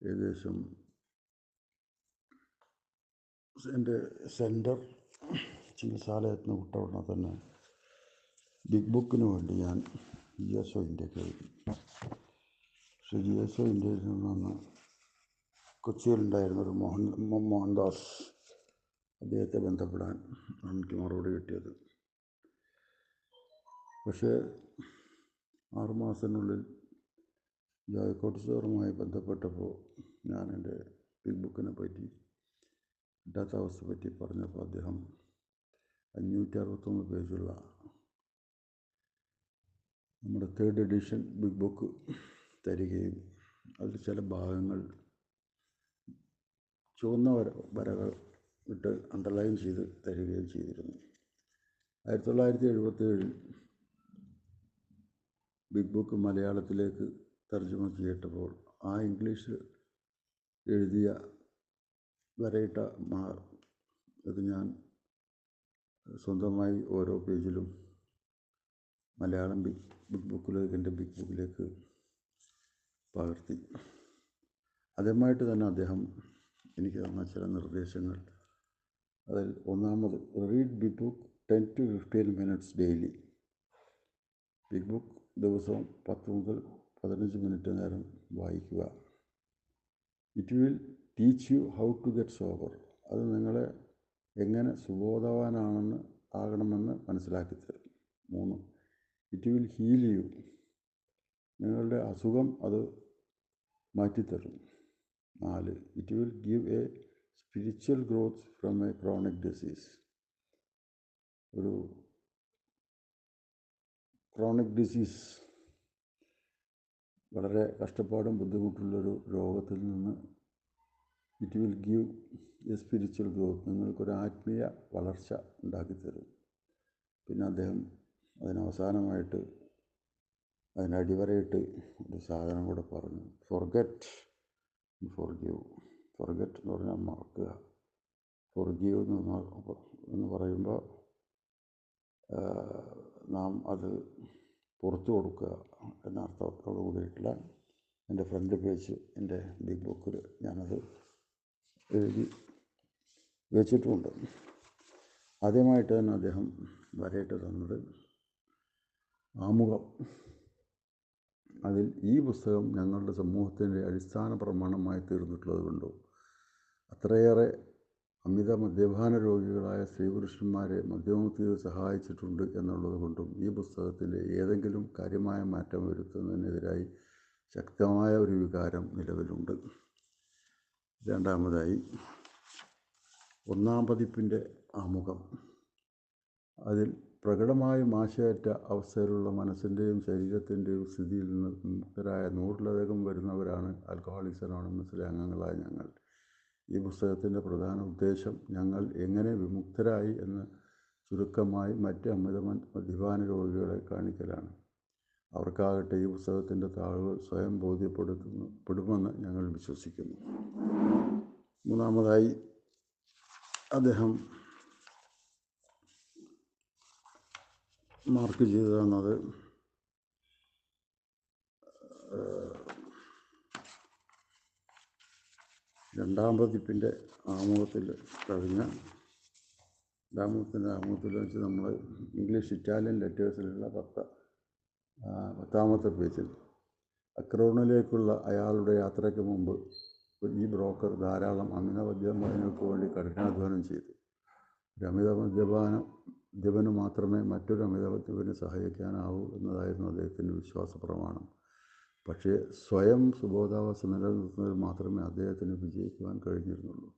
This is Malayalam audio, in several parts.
ഏകദേശം എൻ്റെ സെൻറ്റർ ചികിത്സാലയത്തിന് വിട്ട ഉടനെ തന്നെ ബിഗ് ബുക്കിന് വേണ്ടി ഞാൻ GSO ഇന്ത്യക്ക് എഴുതി. പക്ഷേ GSO ഇന്ത്യയിൽ നിന്ന് കൊച്ചിയിലുണ്ടായിരുന്നൊരു മോഹൻദാസ് അദ്ദേഹത്തെ ബന്ധപ്പെടാൻ എനിക്ക് മറുപടി കിട്ടിയത്. പക്ഷേ 6 മാസത്തിനുള്ളിൽ ജോയ്ക്കോട്ട് സാറുമായി ബന്ധപ്പെട്ടപ്പോൾ ഞാൻ എൻ്റെ ബിഗ് ബുക്കിനെ പറ്റി കിട്ടാത്ത അവസ്ഥ പറ്റി പറഞ്ഞപ്പോൾ അദ്ദേഹം 561 പേജുള്ള നമ്മുടെ 3rd എഡിഷൻ ബിഗ് ബുക്ക് തരികയും അതിൽ ചില ഭാഗങ്ങൾ ചുവന്ന വരകൾ ഇട്ട് അണ്ടർലൈൻ ചെയ്ത് തരികയും ചെയ്തിരുന്നു. 1977 ബിഗ് ബുക്ക് മലയാളത്തിലേക്ക് തർജ്ജമ ചെയ്യപ്പെട്ടപ്പോൾ ആ ഇംഗ്ലീഷ് എഴുതിയ വരയിട്ട ഇത് ഞാൻ സ്വന്തമായി ഓരോ പേജിലും മലയാളം ബിഗ് ബുക്കിലേക്ക് എൻ്റെ ബിഗ് ബുക്കിലേക്ക് പകർത്തി. ആദ്യമായിട്ട് തന്നെ അദ്ദേഹം എനിക്ക് തന്ന ചില നിർദ്ദേശങ്ങൾ, അതിൽ ഒന്നാമത് read big book 10 to 15 minutes daily. Big book ദിവസവും 10 മുതൽ 15 മിനിറ്റ് നേരം വായിക്കുക. It will teach you how to get sober. അത് നിങ്ങളെ എങ്ങനെ ആകണമെന്ന് മനസ്സിലാക്കി തരും. 3, ഇറ്റ് വിൽ ഹീൽ യു. നിങ്ങളുടെ അസുഖം അത് മാറ്റിത്തരും. 4, it will give A spiritual growth from A chronic disease. ഒരു ക്രോണിക് ഡിസീസ്, വളരെ കഷ്ടപ്പാടും ബുദ്ധിമുട്ടുള്ളൊരു രോഗത്തിൽ നിന്ന് it will give A spiritual growth, നിങ്ങൾക്കൊരു ആത്മീയ വളർച്ച ഉണ്ടാക്കിത്തരും. പിന്നെ അദ്ദേഹം അതിനവസാനമായിട്ട് അതിനടിവരയിട്ട് ഒരു സാധനം കൂടെ പറഞ്ഞു, ഫൊർഗെറ്റ് ഫോർഗീവ്. ഫൊർഗെറ്റ് എന്ന് പറഞ്ഞാൽ മറക്കുക, ഫോർഗീവ് എന്ന് പറയുമ്പോൾ നാം അത് പുറത്തു കൊടുക്കുക എന്ന അർത്ഥത്തോടു കൂടിയിട്ടുള്ള എൻ്റെ ഫ്രണ്ട് പേജ് എൻ്റെ ബിഗ് ബുക്കിൽ ഞാനത് എഴുതി വെച്ചിട്ടുമുണ്ട്. ആദ്യമായിട്ട് തന്നെ അദ്ദേഹം വരയിട്ട് തന്നത് ആമുഖം. അതിൽ ഈ പുസ്തകം ഞങ്ങളുടെ സമൂഹത്തിൻ്റെ അടിസ്ഥാന പ്രമാണമായി തീർന്നിട്ടുള്ളത് കൊണ്ടും അത്രയേറെ അമിത മദ്യപാന രോഗികളായ സ്ത്രീപുരുഷന്മാരെ മദ്യമുക്തിയിൽ സഹായിച്ചിട്ടുണ്ട് എന്നുള്ളത് കൊണ്ടും ഈ പുസ്തകത്തിൻ്റെ ഏതെങ്കിലും കാര്യമായ മാറ്റം വരുത്തുന്നതിനെതിരായി ശക്തമായ ഒരു വികാരം നിലവിലുണ്ട്. രണ്ടാമതായി 1-ാം പതിപ്പിൻ്റെ ആമുഖം. അതിൽ പ്രകടമായും ആശയറ്റ അവസ്ഥയിലുള്ള മനസ്സിൻ്റെയും ശരീരത്തിൻ്റെയും സ്ഥിതിയിൽ നിന്ന് മുക്തരായ 100-ലധികം വരുന്നവരാണ് ആൽക്കഹോളിക്സ് അനോണിമസിലെ അംഗങ്ങളായ ഞങ്ങൾ. ഈ പുസ്തകത്തിൻ്റെ പ്രധാന ഉദ്ദേശം ഞങ്ങൾ എങ്ങനെ വിമുക്തരായി എന്ന് ചുരുക്കമായി മറ്റ് അമിത മദ്യപാന രോഗികളെ കാണിക്കലാണ്. അവർക്കാകട്ടെ ഈ പുസ്തകത്തിൻ്റെ താളുകൾ സ്വയം ബോധ്യപ്പെടുമെന്ന് ഞങ്ങൾ വിശ്വസിക്കുന്നു. 3-ാമതായി അദ്ദേഹം മാർക്ക് ചെയ്തു തന്നത് 2-ാം പതിപ്പിൻ്റെ ആമുഖത്തിൽ കഴിഞ്ഞ 2-ാം ആമുഖത്തിൽ വെച്ച് നമ്മൾ ഇംഗ്ലീഷ് ഇറ്റാലിയൻ ലെറ്റേഴ്സിലുള്ള 10-ാമത്തെ പേജിൽ അക്രോണിലേക്കുള്ള അയാളുടെ യാത്രയ്ക്ക് മുമ്പ് ഈ ബ്രോക്കർ ധാരാളം അമിത മദ്യപാനികൾക്ക് വേണ്ടി കഠിനാധ്വാനം ചെയ്തു. ഒരു അമിത മദ്യപന് മാത്രമേ മറ്റൊരു അമിത മദ്യപനെ സഹായിക്കാനാവൂ എന്നതായിരുന്നു അദ്ദേഹത്തിൻ്റെ വിശ്വാസ പ്രമാണം. പക്ഷേ സ്വയം സുബോധാവസ്ഥ നിലനിർത്തുന്നതിൽ മാത്രമേ അദ്ദേഹത്തിന് വിജയിക്കുവാൻ കഴിഞ്ഞിരുന്നുള്ളൂ.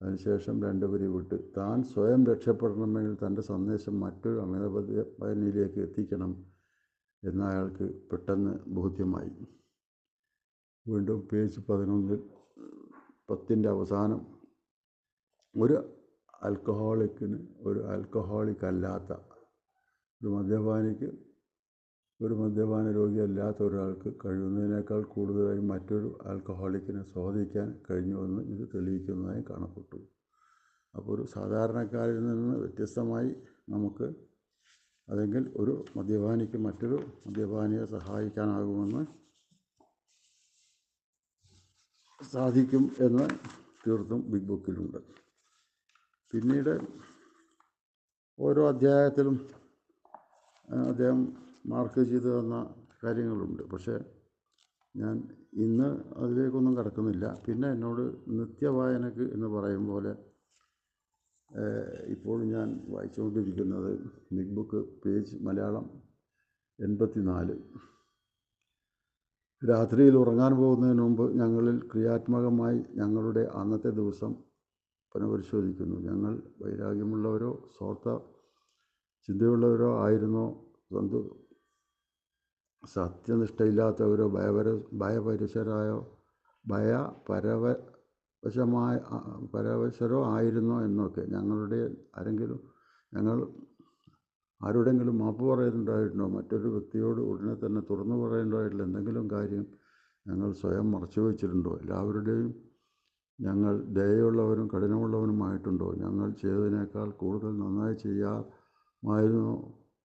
അതിനുശേഷം 2 വരി വിട്ട് താൻ സ്വയം രക്ഷപ്പെടണമെങ്കിൽ തൻ്റെ സന്ദേശം മറ്റൊരു അമിത മദ്യപാനിയിലേക്ക് എത്തിക്കണം എന്ന് അയാൾക്ക് പെട്ടെന്ന് ബോധ്യമായി. വീണ്ടും പേജ് 11-ൽ 10-ൻ്റെ അവസാനം ഒരു ആൽക്കഹോളിക് അല്ലാത്ത ഒരു മദ്യപാനിക്ക്, ഒരു മദ്യപാന രോഗിയല്ലാത്ത ഒരാൾക്ക് കഴിയുന്നതിനേക്കാൾ കൂടുതലായി മറ്റൊരു ആൽക്കഹോളിക്കിനെ സ്വാധീനിക്കാൻ കഴിഞ്ഞുവെന്ന് ഇത് തെളിയിക്കുന്നതായി കാണപ്പെട്ടു. അപ്പോൾ ഒരു സാധാരണക്കാരിൽ നിന്ന് വ്യത്യസ്തമായി നമുക്ക് അല്ലെങ്കിൽ ഒരു മദ്യപാനിക്ക് മറ്റൊരു മദ്യപാനിയെ സഹായിക്കാനാകുമെന്ന് സാധിക്കും എന്ന് തീർത്തും ബിഗ് ബുക്കിലുണ്ട്. പിന്നീട് ഓരോ അധ്യായത്തിലും അദ്ദേഹം മാർക്ക് ചെയ്ത് തന്ന കാര്യങ്ങളുണ്ട്. പക്ഷേ ഞാൻ ഇന്ന് അതിലേക്കൊന്നും കടക്കുന്നില്ല. പിന്നെ എന്നോട് നിത്യവായനക്ക് എന്ന് പറയും പോലെ ഇപ്പോൾ ഞാൻ വായിച്ചുകൊണ്ടിരിക്കുന്നത് ബിഗ് ബുക്ക് പേജ് മലയാളം 84. രാത്രിയിൽ ഉറങ്ങാൻ പോകുന്നതിന് മുമ്പ് ഞങ്ങളിൽ ക്രിയാത്മകമായി ഞങ്ങളുടെ അന്നത്തെ ദിവസം പുനഃപരിശോധിക്കുന്നു. ഞങ്ങൾ വൈരാഗ്യമുള്ളവരോ സ്വാർത്ഥ ചിന്തയുള്ളവരോ ആയിരുന്നോ, സത്യനിഷ്ഠയില്ലാത്തവരോ പരവശരോ ആയിരുന്നോ എന്നൊക്കെ ഞങ്ങൾ ആരോടെങ്കിലും മാപ്പ് പറയേണ്ടതായിട്ടുണ്ടോ, മറ്റൊരു വ്യക്തിയോട് ഉടനെ തന്നെ തുറന്നു പറയേണ്ടതായിട്ടുള്ള എന്തെങ്കിലും കാര്യം ഞങ്ങൾ സ്വയം മറച്ചു വച്ചിട്ടുണ്ടോ, എല്ലാവരുടെയും ഞങ്ങൾ ദയയുള്ളവരും കഠിനമുള്ളവനുമായിട്ടുണ്ടോ, ഞങ്ങൾ ചെയ്തതിനേക്കാൾ കൂടുതൽ നന്നായി ചെയ്യാമായിരുന്നോ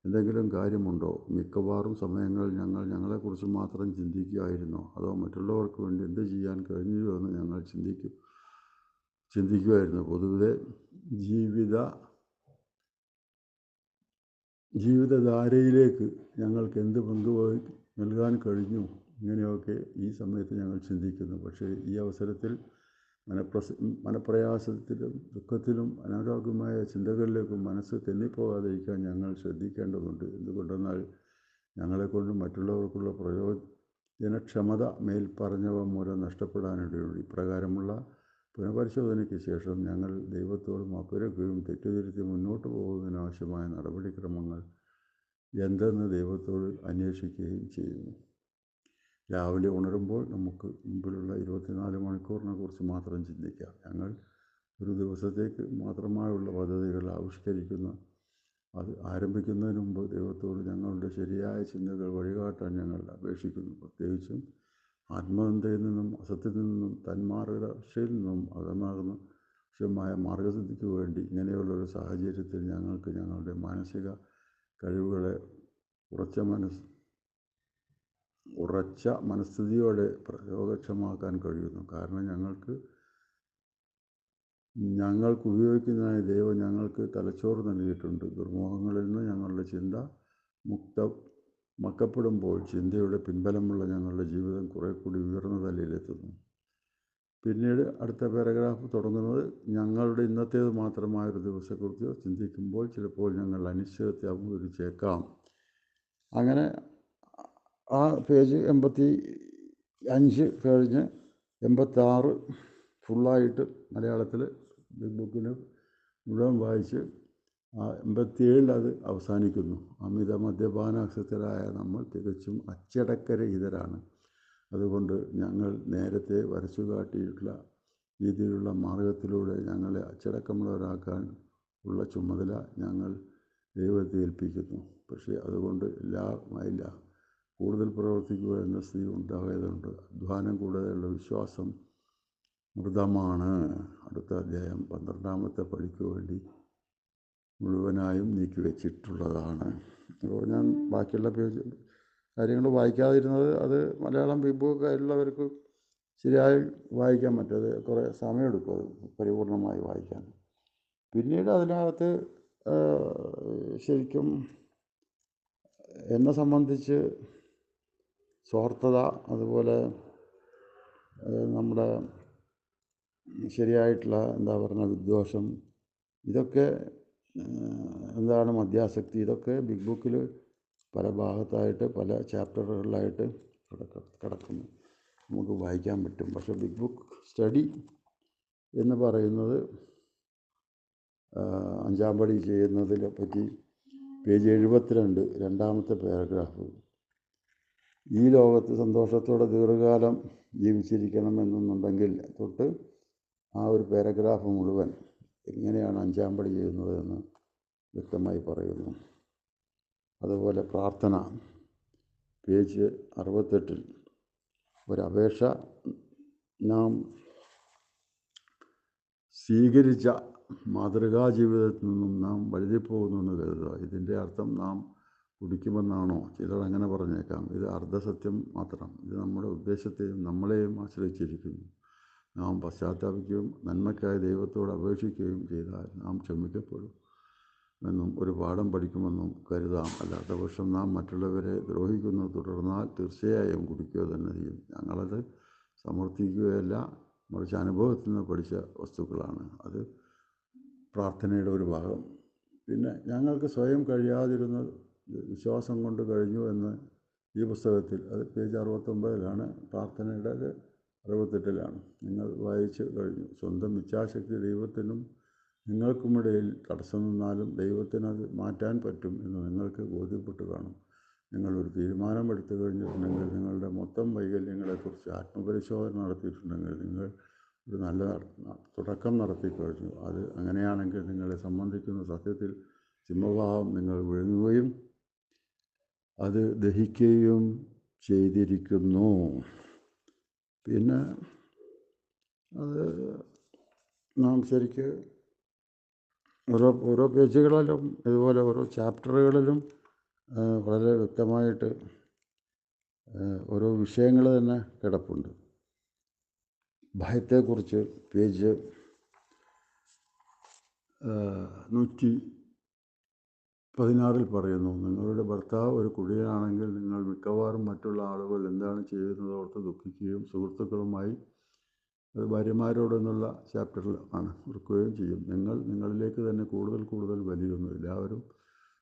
എന്തെങ്കിലും കാര്യമുണ്ടോ, മിക്കവാറും സമയങ്ങളിൽ ഞങ്ങൾ ഞങ്ങളെക്കുറിച്ച് മാത്രം ചിന്തിക്കുകയായിരുന്നോ, അതോ മറ്റുള്ളവർക്ക് വേണ്ടി എന്ത് ചെയ്യാൻ കഴിഞ്ഞുവോ എന്ന് ഞങ്ങൾ ചിന്തിക്കുമായിരുന്നു. പൊതുവെ ജീവിതധാരയിലേക്ക് ഞങ്ങൾക്ക് എന്ത് പങ്ക് നൽകാൻ കഴിഞ്ഞു, ഇങ്ങനെയൊക്കെ ഈ സമയത്ത് ഞങ്ങൾ ചിന്തിക്കുന്നു. പക്ഷേ ഈ അവസരത്തിൽ മനപ്രയാസത്തിലും ദുഃഖത്തിലും അനാരോഗ്യമായ ചിന്തകളിലേക്കും മനസ്സ് തെന്നിപ്പോകാതിരിക്കാൻ ഞങ്ങൾ ശ്രദ്ധിക്കേണ്ടതുണ്ട്. എന്തുകൊണ്ടെന്നാൽ ഞങ്ങളെക്കൊണ്ട് മറ്റുള്ളവർക്കുള്ള പ്രയോജനക്ഷമത മേൽപ്പറഞ്ഞവ മൂലം നഷ്ടപ്പെടാനിടയുണ്ട്. ഇപ്രകാരമുള്ള പുനഃപരിശോധനയ്ക്ക് ശേഷം ഞങ്ങൾ ദൈവത്തോട് മാപ്പുരക്കുകയും തെറ്റുതിരുത്തി മുന്നോട്ട് പോകുന്നതിനാവശ്യമായ നടപടിക്രമങ്ങൾ എന്തെന്ന് ദൈവത്തോട് അന്വേഷിക്കുകയും ചെയ്യുന്നു. രാവിലെ ഉണരുമ്പോൾ നമുക്ക് മുമ്പിലുള്ള 24 മണിക്കൂറിനെ കുറിച്ച് മാത്രം ചിന്തിക്കാം. ഞങ്ങൾ ഒരു ദിവസത്തേക്ക് മാത്രമായുള്ള പദ്ധതികൾ അത് ആരംഭിക്കുന്നതിന് മുമ്പ് ദൈവത്തോട് ഞങ്ങളുടെ ശരിയായ ചിന്തകൾ വഴികാട്ടാൻ ഞങ്ങൾ അപേക്ഷിക്കുന്നു. പ്രത്യേകിച്ചും ആത്മനിന്ദയിൽ നിന്നും അസത്യത്തിൽ നിന്നും തന്മാർഗരക്ഷയിൽ നിന്നും അകന്നാകുന്ന ആവശ്യമായ മാർഗസിദ്ധിക്ക് വേണ്ടി ഇങ്ങനെയുള്ളൊരു സാഹചര്യത്തിൽ ഞങ്ങൾക്ക് ഞങ്ങളുടെ മാനസിക കഴിവുകളെ ഉറച്ച മനസ്ഥിതിയോടെ പ്രയോഗക്ഷമമാക്കാൻ കഴിയുന്നു. കാരണം ഞങ്ങൾക്ക് ഉപയോഗിക്കുന്നതിനായി ദൈവം ഞങ്ങൾക്ക് തലച്ചോറ് നൽകിയിട്ടുണ്ട്. ദുർമോഹങ്ങളിൽ നിന്ന് ഞങ്ങളുടെ ചിന്ത മക്കപ്പെടുമ്പോൾ ചിന്തയുടെ പിൻബലമുള്ള ഞങ്ങളുടെ ജീവിതം കുറെ കൂടി ഉയർന്ന തലയിലെത്തുന്നു. പിന്നീട് അടുത്ത പാരഗ്രാഫ് തുടങ്ങുന്നത് ഞങ്ങളുടെ ഇന്നത്തേത് മാത്രമായൊരു ദിവസത്തെക്കുറിച്ച് ചിന്തിക്കുമ്പോൾ ചിലപ്പോൾ ഞങ്ങൾ അനിശ്ചിതത്തെ അഭിമുഖീകരിച്ചേക്കാം. അങ്ങനെ ആ പേജ് 85 കഴിഞ്ഞ് 86 ഫുള്ളായിട്ട് മലയാളത്തിൽ ബിഗ് ബുക്കിന് മുഴുവൻ വായിച്ച് 87 അത് അവസാനിക്കുന്നു. അമിത മദ്യപാനാസക്തരായ നമ്മൾ തികച്ചും അച്ചടക്കരഹിതരാണ്. അതുകൊണ്ട് ഞങ്ങൾ നേരത്തെ വരച്ചു കാട്ടിയിട്ടുള്ള രീതിയിലുള്ള മാർഗത്തിലൂടെ ഞങ്ങളെ അച്ചടക്കമുള്ളവരാക്കാൻ ഉള്ള ചുമതല ഞങ്ങൾ ദൈവത്തെ ഏൽപ്പിക്കുന്നു. പക്ഷേ അതുകൊണ്ട് എല്ലാമായില്ല. കൂടുതൽ പ്രവർത്തിക്കുക എന്ന സ്ഥിതി ഉണ്ടാകേണ്ടതുണ്ട്. അധ്വാനം കൂടാതെയുള്ള വിശ്വാസം മൃതമാണ്. അടുത്ത അധ്യായം 12ാമത്തെ പടിക്ക് വേണ്ടി മുഴുവനായും നീക്കിവെച്ചിട്ടുള്ളതാണ്. അപ്പോൾ ഞാൻ ബാക്കിയുള്ള കാര്യങ്ങൾ വായിക്കാതിരുന്നത് അത് മലയാളം ബിഗ് ബുക്ക് ഉള്ളവർക്ക് ശരിയായി വായിക്കാൻ പറ്റും. കുറേ സമയമെടുക്കും അത് പരിപൂർണമായി വായിക്കാൻ. പിന്നീട് അതിനകത്ത് ശരിക്കും എന്നെ സംബന്ധിച്ച് സ്വാർത്ഥത, അതുപോലെ നമ്മുടെ ശരിയായിട്ടുള്ള വിദ്വേഷം, ഇതൊക്കെ എന്താണ് മദ്യാസക്തി, ഇതൊക്കെ ബിഗ് ബുക്കിൽ പല ഭാഗത്തായിട്ട് പല ചാപ്റ്ററുകളിലായിട്ട് കിടക്കുന്നു, നമുക്ക് വായിക്കാൻ പറ്റും. പക്ഷേ ബിഗ് ബുക്ക് സ്റ്റഡി എന്ന് പറയുന്നത് 5ാം പടി ചെയ്യുന്നതിനെ പറ്റി പേജ് 72 2ാമത്തെ പാരഗ്രാഫ്, ഈ ലോകത്ത് സന്തോഷത്തോടെ ദീർഘകാലം ജീവിച്ചിരിക്കണമെന്നുണ്ടെങ്കിൽ തൊട്ട് ആ ഒരു പാരഗ്രാഫ് മുഴുവൻ എങ്ങനെയാണ് 5ാം പടി ചെയ്യുന്നത് എന്ന് വ്യക്തമായി പറയുന്നു. അതുപോലെ പ്രാർത്ഥന പേജ് 68 ഒരപേക്ഷ നാം സ്വീകരിച്ച മാതൃകാ ജീവിതത്തിൽ നിന്നും നാം വഴുതിപ്പോകുന്നു കരുതുക. ഇതിൻ്റെ അർത്ഥം നാം കുടിക്കുമെന്നാണോ? ചിലർ അങ്ങനെ പറഞ്ഞേക്കാം. ഇത് അർദ്ധസത്യം മാത്രം. ഇത് നമ്മുടെ ഉദ്ദേശത്തെയും നമ്മളെയും ആശ്രയിച്ചിരിക്കുന്നു. നാം പശ്ചാത്താപിക്കുകയും നന്മയ്ക്കായി ദൈവത്തോട് അപേക്ഷിക്കുകയും ചെയ്താൽ നാം ക്ഷമിക്കപ്പെടും എന്നും ഒരു പാഠം പഠിക്കുമെന്നും കരുതാം. അല്ലാത്ത പക്ഷം നാം മറ്റുള്ളവരെ ദ്രോഹിക്കുന്നത് തുടർന്നാൽ തീർച്ചയായും കുടിക്കുക തന്നെ ചെയ്യും. ഞങ്ങളത് സമർത്ഥിക്കുകയല്ല, മറിച്ച് അനുഭവത്തിൽ നിന്ന് പഠിച്ച വസ്തുക്കളാണ്. അത് പ്രാർത്ഥനയുടെ ഒരു ഭാഗം. പിന്നെ ഞങ്ങൾക്ക് സ്വയം കഴിയാതിരുന്നത് വിശ്വാസം കൊണ്ട് കഴിഞ്ഞു എന്ന് ഈ പുസ്തകത്തിൽ, അത് പേജ് 69 പ്രാർത്ഥനയുടെ 68 നിങ്ങൾ വായിച്ച് കഴിഞ്ഞു. സ്വന്തം ഇച്ഛാശക്തി ദൈവത്തിനും നിങ്ങൾക്കുമിടയിൽ തടസ്സം നിന്നാലും ദൈവത്തിനത് മാറ്റാൻ പറ്റും എന്ന് നിങ്ങൾക്ക് ബോധ്യപ്പെട്ട് കാണും. നിങ്ങളൊരു തീരുമാനം എടുത്തു കഴിഞ്ഞിട്ടുണ്ടെങ്കിൽ, നിങ്ങളുടെ മൊത്തം വൈകല്യങ്ങളെക്കുറിച്ച് ആത്മപരിശോധന നടത്തിയിട്ടുണ്ടെങ്കിൽ, നിങ്ങൾ ഒരു നല്ല തുടക്കം നടത്തിക്കഴിഞ്ഞു. അത് അങ്ങനെയാണെങ്കിൽ നിങ്ങളെ സംബന്ധിക്കുന്ന സത്യത്തിൽ സിംഹഭാവം നിങ്ങൾ വിഴുങ്ങുകയും അത് ദഹിക്കുകയും ചെയ്തിരിക്കുന്നു. പിന്നെ അത് നാം ശരിക്ക് ഓരോ പേജുകളിലും ഇതുപോലെ ഓരോ ചാപ്റ്ററുകളിലും വളരെ വ്യക്തമായിട്ട് ഓരോ വിഷയങ്ങൾ തന്നെ കിടപ്പുണ്ട്. ഭയത്തെക്കുറിച്ച് പേജ് 116 പറയുന്നു, നിങ്ങളുടെ ഭർത്താവ് ഒരു കുടിയനാണെങ്കിൽ നിങ്ങൾ മിക്കവാറും മറ്റുള്ള ആളുകൾ എന്താണ് ചെയ്യുന്നതോർത്ത് ദുഃഖിക്കുകയും സുഹൃത്തുക്കളുമായി, അത് ഭാര്യമാരോടെന്നുള്ള ചാപ്റ്ററിൽ ഓർക്കുകയും ചെയ്യും. നിങ്ങളിലേക്ക് തന്നെ കൂടുതൽ വലിയുന്നു. എല്ലാവരും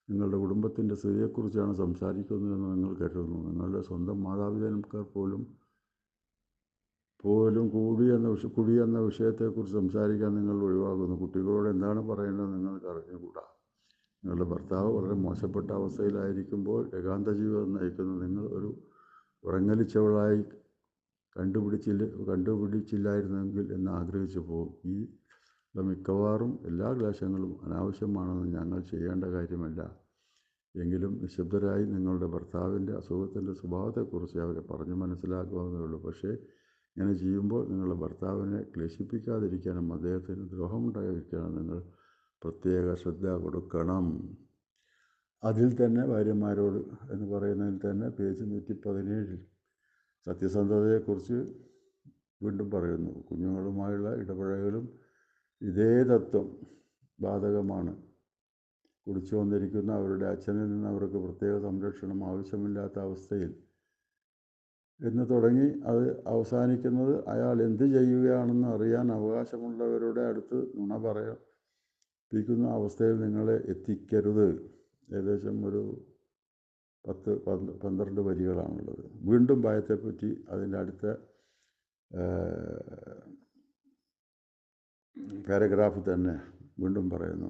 നിങ്ങളുടെ കുടുംബത്തിൻ്റെ സ്ത്രീയെക്കുറിച്ചാണ് സംസാരിക്കുന്നതെന്ന് നിങ്ങൾ കരുതുന്നു. നിങ്ങളുടെ സ്വന്തം മാതാപിതാക്കന്മാർ പോലും കുടി എന്ന വിഷയത്തെക്കുറിച്ച് സംസാരിക്കാൻ നിങ്ങൾ ഒഴിവാക്കുന്നു. കുട്ടികളോട് എന്താണ് പറയേണ്ടത് നിങ്ങൾക്ക് അറിഞ്ഞുകൂടാ. നിങ്ങളുടെ ഭർത്താവ് വളരെ മോശപ്പെട്ട അവസ്ഥയിലായിരിക്കുമ്പോൾ ഏകാന്ത ജീവിതം നയിക്കുന്ന നിങ്ങൾ ഒരു ഉറങ്ങലിച്ചവളായി കണ്ടുപിടിച്ചില്ലായിരുന്നെങ്കിൽ എന്ന് ആഗ്രഹിച്ചു പോകും. ഈ മിക്കവാറും എല്ലാ ക്ലേശങ്ങളും അനാവശ്യമാണെന്ന് ഞങ്ങൾ ചെയ്യേണ്ട കാര്യമല്ല. എങ്കിലും നിശബ്ദരായി നിങ്ങളുടെ ഭർത്താവിൻ്റെ അസുഖത്തിൻ്റെ സ്വഭാവത്തെക്കുറിച്ച് അവരെ പറഞ്ഞു മനസ്സിലാക്കാവുന്നതേ ഉള്ളൂ. പക്ഷേ ഇങ്ങനെ ചെയ്യുമ്പോൾ നിങ്ങളുടെ ഭർത്താവിനെ ക്ലേശിപ്പിക്കാതിരിക്കാനും അദ്ദേഹത്തിന് ദ്രോഹമുണ്ടായിരിക്കാനും നിങ്ങൾ പ്രത്യേക ശ്രദ്ധ കൊടുക്കണം. അതിൽ തന്നെ ഭാര്യമാരോട് എന്ന് പറയുന്നതിൽ തന്നെ പേജ് 117 സത്യസന്ധതയെക്കുറിച്ച് വീണ്ടും പറയുന്നു. കുഞ്ഞുങ്ങളുമായുള്ള ഇടപഴകലും ഇതേ തത്വം ബാധകമാണ്. കുടിച്ചു വന്നിരിക്കുന്ന അവരുടെ അച്ഛനിൽ നിന്ന് അവർക്ക് പ്രത്യേക സംരക്ഷണം ആവശ്യമില്ലാത്ത അവസ്ഥയിൽ എന്ന് തുടങ്ങി അത് അവസാനിക്കുന്നത് അയാൾ എന്ത് ചെയ്യുകയാണെന്ന് അറിയാൻ അവകാശമുള്ളവരുടെ അടുത്ത് നുണ പറയിപ്പിക്കുന്ന അവസ്ഥയിൽ നിങ്ങളെ എത്തിക്കരുത്. ഏകദേശം ഒരു 10-12 വരികളാണുള്ളത്. വീണ്ടും ഭയത്തെപ്പറ്റി അതിൻ്റെ അടുത്ത പാരഗ്രാഫ് തന്നെ വീണ്ടും പറയുന്നു.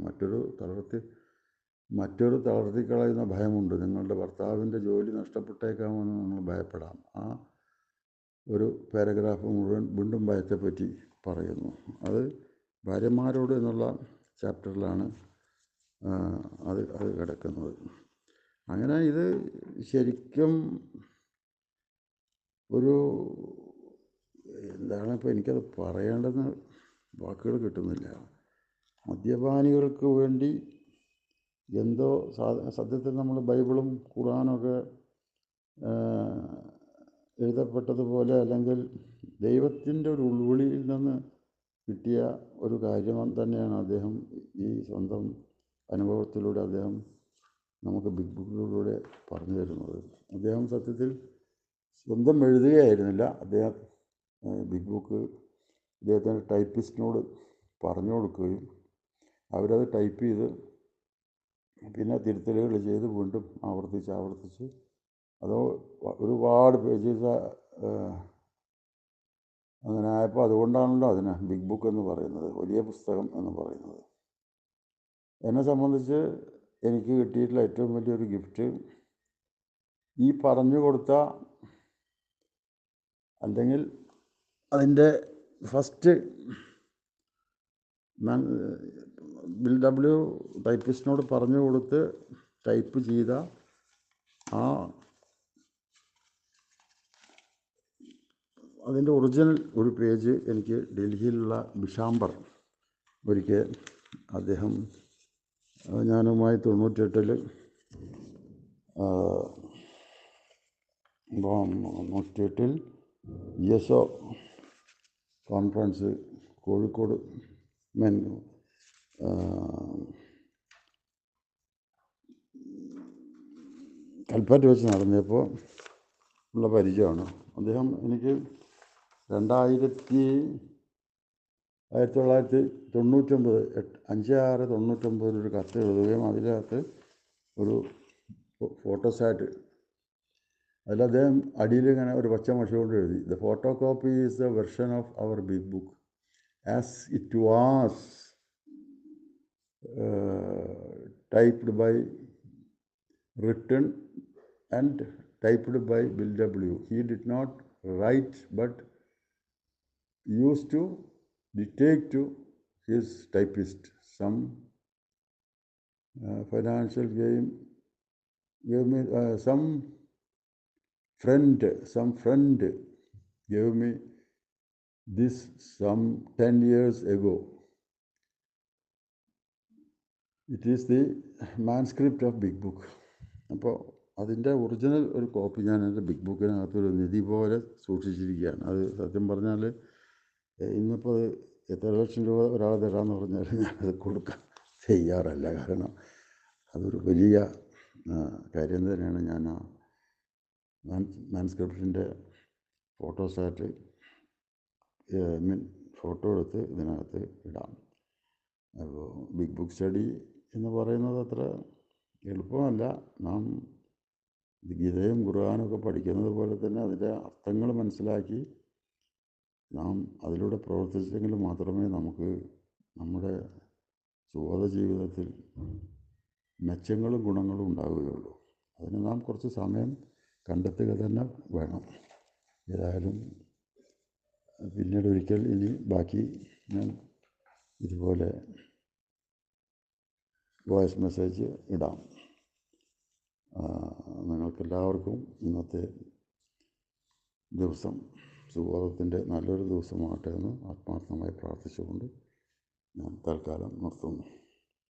മറ്റൊരു തളർത്തിക്കളയുന്ന ഭയമുണ്ട്. നിങ്ങളുടെ ഭർത്താവിൻ്റെ ജോലി നഷ്ടപ്പെട്ടേക്കാമെന്ന് നിങ്ങൾ ഭയപ്പെടാം. ആ ഒരു പാരഗ്രാഫ് മുഴുവൻ വീണ്ടും ഭയത്തെപ്പറ്റി പറയുന്നു. അത് ഭാര്യമാരോട് എന്നുള്ള ചാപ്റ്ററിലാണ് അത് കിടക്കുന്നത്. അങ്ങനെ ഇത് ശരിക്കും ഒരു എന്താണ് ഇപ്പോൾ എനിക്കത് പറയേണ്ടെന്ന് വാക്കുകൾ കിട്ടുന്നില്ല. മദ്യപാനികൾക്ക് വേണ്ടി എന്തോ സത്യത്തിൽ നമ്മൾ ബൈബിളും ഖുർആനൊക്കെ എഴുതപ്പെട്ടതുപോലെ, അല്ലെങ്കിൽ ദൈവത്തിൻ്റെ ഒരു ഉൾവിളിയിൽ നിന്ന് കിട്ടിയ ഒരു കാര്യം തന്നെയാണ് അദ്ദേഹം ഈ സ്വന്തം അനുഭവത്തിലൂടെ അദ്ദേഹം നമുക്ക് ബിഗ് ബുക്കിലൂടെ പറഞ്ഞു തരുന്നത്. അദ്ദേഹം സത്യത്തിൽ സ്വന്തം എഴുതുകയായിരുന്നില്ല. അദ്ദേഹം ബിഗ് ബുക്ക് അദ്ദേഹത്തിൻ്റെ ടൈപ്പിസ്റ്റിനോട് പറഞ്ഞു കൊടുക്കുകയും അവരത് ടൈപ്പ് ചെയ്ത് പിന്നെ തിരുത്തലുകൾ ചെയ്ത് വീണ്ടും ആവർത്തിച്ച് അതോ ഒരുപാട് പേജസ് അങ്ങനെ ആയപ്പോൾ, അതുകൊണ്ടാണല്ലോ അതിന് ബിഗ് ബുക്ക് എന്ന് പറയുന്നത്, വലിയ പുസ്തകം എന്ന് പറയുന്നത്. എന്നെ സംബന്ധിച്ച് എനിക്ക് കിട്ടിയിട്ടുള്ള ഏറ്റവും വലിയൊരു ഗിഫ്റ്റ് ഈ പറഞ്ഞു കൊടുത്ത, അല്ലെങ്കിൽ അതിൻ്റെ ഫസ്റ്റ് ബിൽ ഡബ്ല്യു ടൈപ്പിസ്റ്റിനോട് പറഞ്ഞു കൊടുത്ത് ടൈപ്പ് ചെയ്ത അതിൻ്റെ ഒറിജിനൽ ഒരു പേജ് എനിക്ക് ഡൽഹിയിലുള്ള ബിഷാംബർ ഒരിക്കൽ അദ്ദേഹം ഞാനുമായി 98 GSO conference Kozhikode men Kalpetta വെച്ച് നടന്നപ്പോൾ ഉള്ള പരിചയമാണ്. അദ്ദേഹം എനിക്ക് 1999 5/6/99 ഒരു കത്ത് എഴുതുകയും അതിനകത്ത് ഒരു ഫോട്ടോസാറ്റ് അതിൽ അദ്ദേഹം അടിയിൽ ഇങ്ങനെ ഒരു പച്ച മഷി കൊണ്ട് എഴുതി, the photocopy is the version of our big book as it was typed by written and typed by Bill W. He did not write but used to dictate to his typist. Some financial gain gave me some friend gave me this some 10 years ago. It is the manuscript of Big Book. അപ്പോൾ അതിൻ്റെ ഒറിജിനൽ ഒരു കോപ്പി ഞാൻ എൻ്റെ ബിഗ് ബുക്കിനകത്തൊരു നിധി പോലെ സൂക്ഷിച്ചിരിക്കുകയാണ്. അത് സത്യം പറഞ്ഞാൽ ഇന്നിപ്പോൾ അത് എത്ര ലക്ഷം രൂപ ഒരാൾ തരാമെന്ന് പറഞ്ഞാൽ ഞാനത് കൊടുക്കാൻ തയ്യാറല്ല. കാരണം അതൊരു വലിയ കാര്യം തന്നെയാണ്. ഞാൻ ആ മാൻസ്ക്രിപ്റ്റിൻ്റെ ഫോട്ടോസാറ്റ് ഫോട്ടോ എടുത്ത് ഇതിനകത്ത് ഇടാം. അപ്പോൾ ബിഗ് ബുക്ക് സ്റ്റഡി എന്ന് പറയുന്നത് അത്ര എളുപ്പമല്ല. നാം ഗീതയും ഖുർആനൊക്കെ പഠിക്കുന്നത് പോലെ തന്നെ അതിൻ്റെ അർത്ഥങ്ങൾ മനസ്സിലാക്കി നാം അതിലൂടെ പ്രവർത്തിച്ചെങ്കിൽ മാത്രമേ നമുക്ക് നമ്മുടെ സുബോധ ജീവിതത്തിൽ മെച്ചങ്ങളും ഗുണങ്ങളും ഉണ്ടാവുകയുള്ളൂ. അതിന് നാം കുറച്ച് സമയം കണ്ടെത്തുക തന്നെ വേണം. ഏതായാലും പിന്നീട് ഒരിക്കൽ ഇനി ബാക്കി ഞാൻ ഇതുപോലെ വോയിസ് മെസ്സേജ് ഇടാം. നിങ്ങൾക്കെല്ലാവർക്കും ഇന്നത്തെ ദിവസം സുബോധത്തിൻ്റെ നല്ലൊരു ദിവസമാകട്ടെ എന്ന് ആത്മാർത്ഥമായി പ്രാർത്ഥിച്ചുകൊണ്ട് ഞാൻ തൽക്കാലം നിർത്തുന്നു.